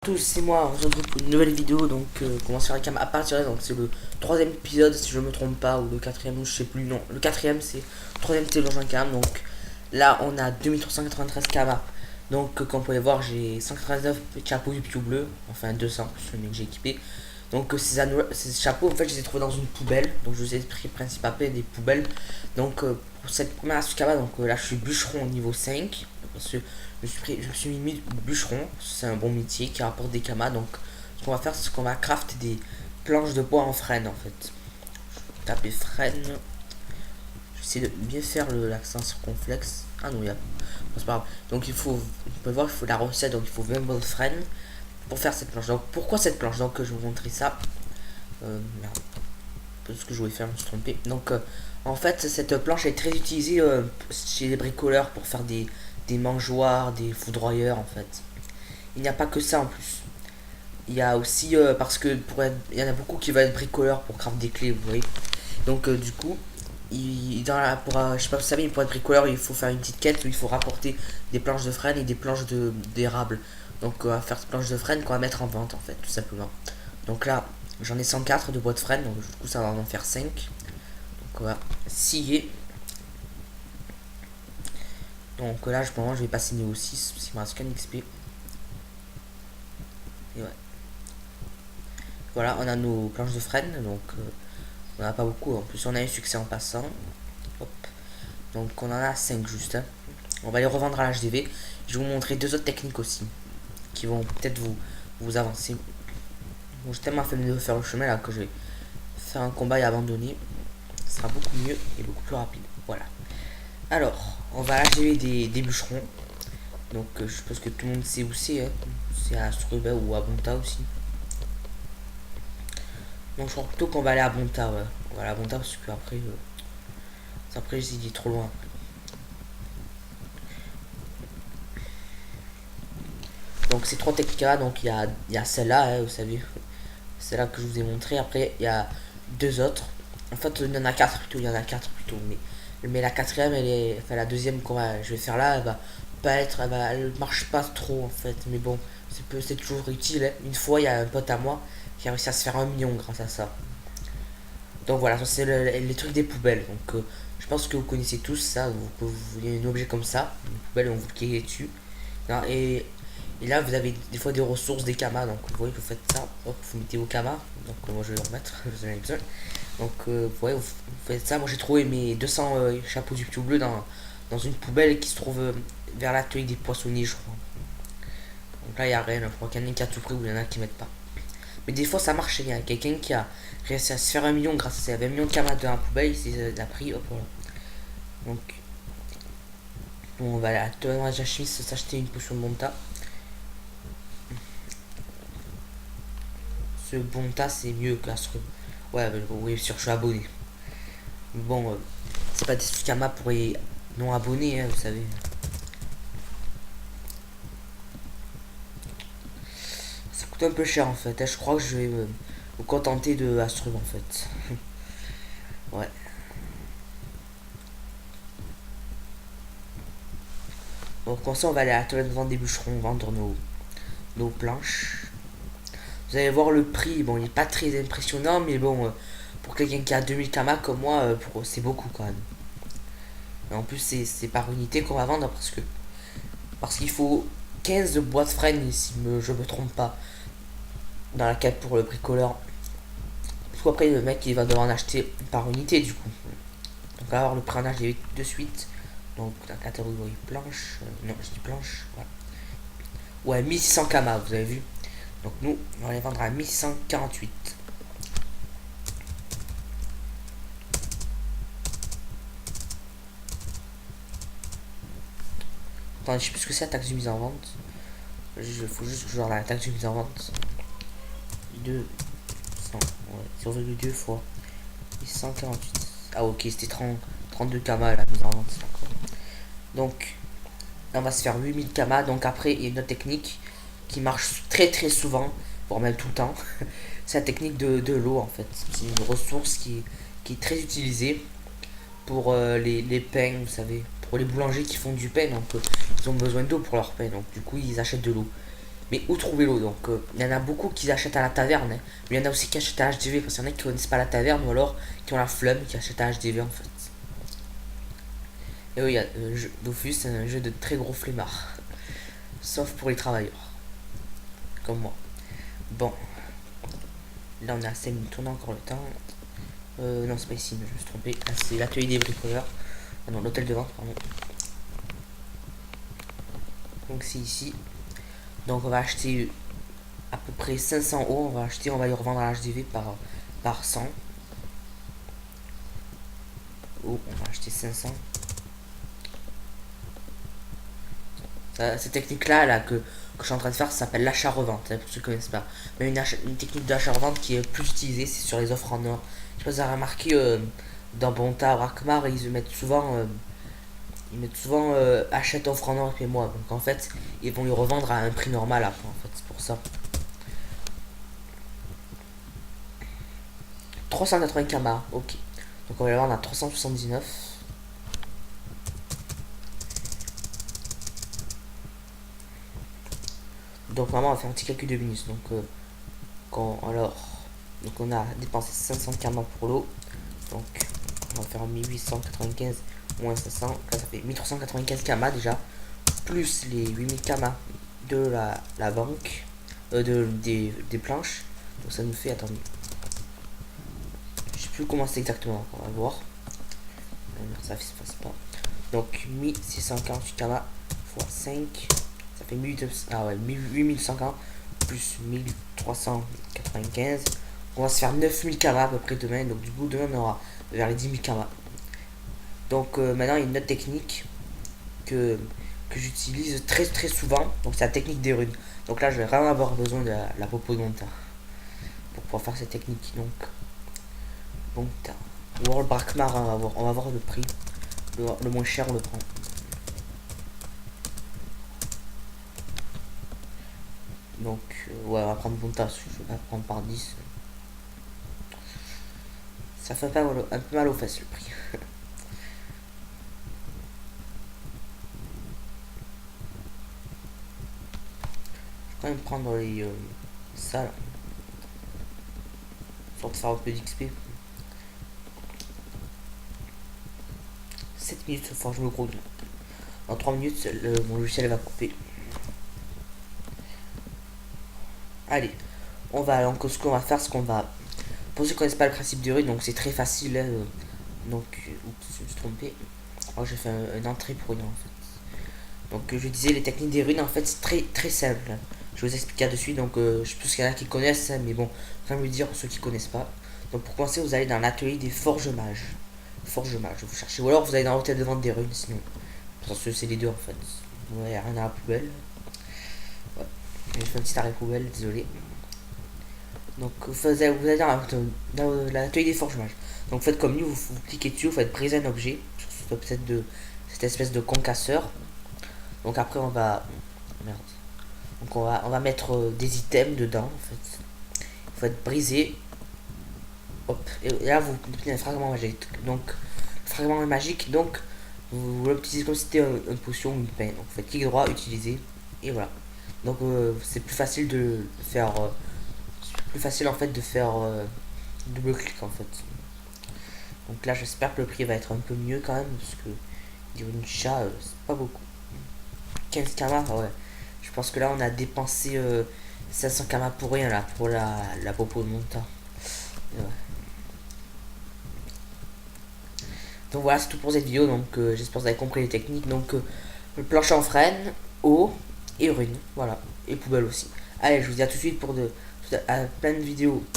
tous, c'est moi, on se retrouve pour une nouvelle vidéo, donc comment se faire la cam à partir donc c'est le troisième épisode si je me trompe pas, ou le quatrième, ou je sais plus, non, le quatrième c'est, le troisième c'est l'engin cam, donc là on a 2393 kama, donc comme vous pouvez voir j'ai 199 chapeaux du piou bleu, enfin 200, c'est le que j'ai équipé, donc ces chapeaux en fait je les ai trouvés dans une poubelle, donc je vous ai pris principalement des poubelles, donc pour cette première astuce kama, donc là je suis bûcheron au niveau 5, parce que je me suis mis bûcheron, c'est un bon métier qui rapporte des kamas. Donc, ce qu'on va faire, c'est qu'on va crafter des planches de bois en frêne en fait. Taper frêne. Je vais essayer de bien faire l'accent circonflexe. Ah non, il y a. C'est pas grave. Donc, vous pouvez voir, il faut la recette. Donc, il faut 20 balles de frêne pour faire cette planche. Donc, pourquoi cette planche? Donc, je vais vous montrer ça. Merde. Ce que je voulais faire, je me suis trompé. Donc, en fait, cette planche est très utilisée chez les bricoleurs pour faire des mangeoires, des foudroyeurs en fait. Il n'y a pas que ça en plus. Il y a aussi, parce que il y en a beaucoup qui veulent être bricoleurs pour craft des clés, vous voyez. Donc, du coup, je sais pas, vous savez, pour être bricoleur, il faut faire une petite quête où il faut rapporter des planches de frêne et des planches d'érable. Donc, on va faire ces planches de frêne qu'on va mettre en vente en fait, tout simplement. Donc là, j'en ai 104 de bois de frêne, donc du coup, ça va en faire 5. Donc, on va scier. Donc là, pour le moment, je vais passer niveau 6, parce qu'il me reste qu'un XP. Et ouais. Voilà, on a nos planches de frêne, donc on n'a pas beaucoup. En plus, on a un succès en passant. Hop. Donc on en a 5 juste. Hein. On va les revendre à l'HDV. Je vais vous montrer deux autres techniques aussi, qui vont peut-être vous avancer. Bon, j'ai tellement fait de faire le chemin là que je vais faire un combat et abandonner. Ce sera beaucoup mieux et beaucoup plus rapide. Voilà. Alors, on va à l'HDV des bûcherons. Donc je pense que tout le monde sait où c'est. Hein. C'est à Strubel ou à Bonta aussi. Donc je crois plutôt qu'on va aller à Bonta. Ouais. On va aller à Bonta parce que après j'ai dit trop loin. Donc c'est trois techniques. Donc il y a celle-là, hein, vous savez. Celle-là que je vous ai montré. Après il y a deux autres. En fait il y en a quatre plutôt. Il y en a quatre plutôt. Mais la quatrième, enfin la deuxième je vais faire là, elle va pas être, elle marche pas trop en fait. Mais bon, c'est toujours utile. Hein. Une fois, il y a un pote à moi qui a réussi à se faire 1 million grâce à ça. Donc voilà, ça c'est les trucs des poubelles. Donc je pense que vous connaissez tous ça. Vous voyez un objet comme ça, une poubelle, on vous cliquez dessus. Non, et là, vous avez des fois des ressources, des kamas. Donc vous voyez que vous faites ça, hop, vous mettez vos kamas. Donc moi je vais le remettre, vous en avez besoin. Donc vous voyez, vous faites ça. Moi j'ai trouvé mes 200 chapeaux du piou bleu dans une poubelle qui se trouve vers l'atelier des poissonniers, je crois. Donc là, il n'y a rien. Je crois qu'il y en a qui a tout pris ou il y en a qui mettent pas. Mais des fois, ça marche. Il y a quelqu'un qui a réussi à se faire 1 million grâce à ses 20 millions de camarades dans la poubelle. Il a pris, hop, voilà. Donc, bon, on va aller à la chimiste s'acheter une potion de Bonta. Ce Bonta, c'est mieux que l'Astrum. Ouais, oui, sûr, je suis abonné. Mais bon, c'est pas des Sukama pour les non abonnés, hein, vous savez. Ça coûte un peu cher en fait. Hein. Je crois que je vais me contenter de Astrum en fait. Ouais. Donc, comme ça, on va aller à la toilette vendre des bûcherons, vendre nos planches. Vous allez voir le prix, bon, il n'est pas très impressionnant, mais bon, pour quelqu'un qui a 2000 kamas comme moi, c'est beaucoup quand même. Et en plus, c'est par unité qu'on va vendre parce qu'il faut 15 boîtes de freine, si je me trompe pas, dans la quête pour le bricoleur. Parce qu'après, le mec, il va devoir en acheter par unité du coup. Donc, on va avoir le prix en acheter de suite. Donc, la catégorie planche, non, je dis planche, voilà. Ouais, 1600 kamas, vous avez vu. Donc nous, on va les vendre à 1148. Attendez, je sais plus ce que c'est la taxe de mise en vente. Il faut juste que je la taxe de mise en vente. 200, ouais, 0,2 fois 1148. Ah ok, c'était 32 kamas la mise en vente. Donc, là, on va se faire 8000 kamas. Donc après, il y a une autre technique qui marche très très souvent, voire même tout le temps. C'est la technique de l'eau en fait. C'est une ressource qui est très utilisée pour les pains, vous savez, pour les boulangers qui font du pain, donc ils ont besoin d'eau pour leur pain, donc du coup ils achètent de l'eau. Mais où trouver l'eau? Donc il y en a beaucoup qui achètent à la taverne, hein. Mais il y en a aussi qui achètent à HDV parce qu'il y en a qui connaissent pas la taverne ou alors qui ont la flemme qui achètent à HDV en fait. Et oui, Dofus c'est un jeu de très gros flemmards. Sauf pour les travailleurs. Comme moi. Bon. Là on a 5 minutes, on a encore le temps. Non c'est pas ici, je me suis trompé. Là c'est l'atelier des bricoleurs. Ah non, l'hôtel de vente, pardon. Donc c'est ici. Donc on va acheter à peu près 500 euros. On va les revendre à HDV par 100. Oh, on va acheter 500. Cette technique là que je suis en train de faire, ça s'appelle l'achat-revente, hein, pour ceux qui ne connaissent pas. Mais une technique d'achat-revente qui est plus utilisée, c'est sur les offres en or. Je sais pas si vous avez remarqué, dans Bonta, Rakmar, ils mettent souvent, achète offre en or et moi. Donc en fait, ils vont les revendre à un prix normal après, en fait, c'est pour ça. 380 Kama, ok. Donc on va les vendre à 379. Donc vraiment on va faire un petit calcul de minus. Donc donc on a dépensé 500 Kama pour l'eau. Donc on va faire 1895 moins 500. Là ça fait 1395 Kama déjà. Plus les 8000 Kama de la banque. Des planches. Donc ça nous fait, attendez. Je sais plus comment c'est exactement. On va voir. Ça se passe pas. Donc 1648 Kama x 5. Ça fait 8150 plus 1395. On va se faire 9000 Kama à peu près demain. Donc du coup demain on aura vers les 10 000 Kama. Donc maintenant il y a une autre technique que j'utilise très souvent. Donc c'est la technique des runes. Donc là je vais vraiment avoir besoin de la popo de monta pour pouvoir faire cette technique. Donc monta. World Brakmar, on va voir le prix. Le moins cher on le prend. Donc ouais, on va prendre Bonta, je vais pas prendre par 10. Ça fait pas un peu mal aux fesses le prix. Je vais quand même prendre ça là. Pour faire un peu d'XP. 7 minutes, faut que je me grouille. Dans 3 minutes, mon logiciel va couper. Allez, on va, donc ce qu'on va faire, ce qu'on va... Pour ceux qui ne connaissent pas le principe de rune, donc c'est très facile. Hein, donc, oups, je me suis trompé. Oh, j'ai fait une entrée pour rien en fait. Donc je disais, les techniques des runes en fait c'est très simple. Je vais vous expliquer là-dessus. Donc je pense qu'il y en a qui connaissent, hein, mais bon, je vais vous dire pour ceux qui connaissent pas. Donc pour commencer, vous allez dans l'atelier des forges mages. Forges mages, vous cherchez. Ou alors vous allez dans l'hôtel de vente des runes, sinon. Parce que c'est les deux en fait. Ouais, y a rien dans la poubelle. Ouais. J'ai fait un petit arrêt poubelle, désolé. Donc vous allez dans l'atelier des forges mages. Donc vous faites comme nous, vous cliquez dessus, vous faites briser un objet sur cette espèce de concasseur. Donc après on va... Merde. Donc on va mettre des items dedans en fait. Il faut être brisé. Hop. Et là vous obtenez un fragment magique. Donc fragment magique, donc vous l'utilisez comme si c'était une potion ou une peine. Donc vous faites clic droit, utiliser. Et voilà. Donc c'est plus facile de faire... plus facile en fait de faire double clic en fait. Donc là j'espère que le prix va être un peu mieux quand même. Parce que dire une chat c'est pas beaucoup. 15 kamas, ouais. Je pense que là on a dépensé 500 kamas pour rien là, pour la popo de monta. Ouais. Donc voilà, c'est tout pour cette vidéo. Donc j'espère que vous avez compris les techniques. Donc le plancher en freine, eau et rune. Voilà. Et poubelle aussi. Allez, je vous dis à tout de suite pour plein de vidéos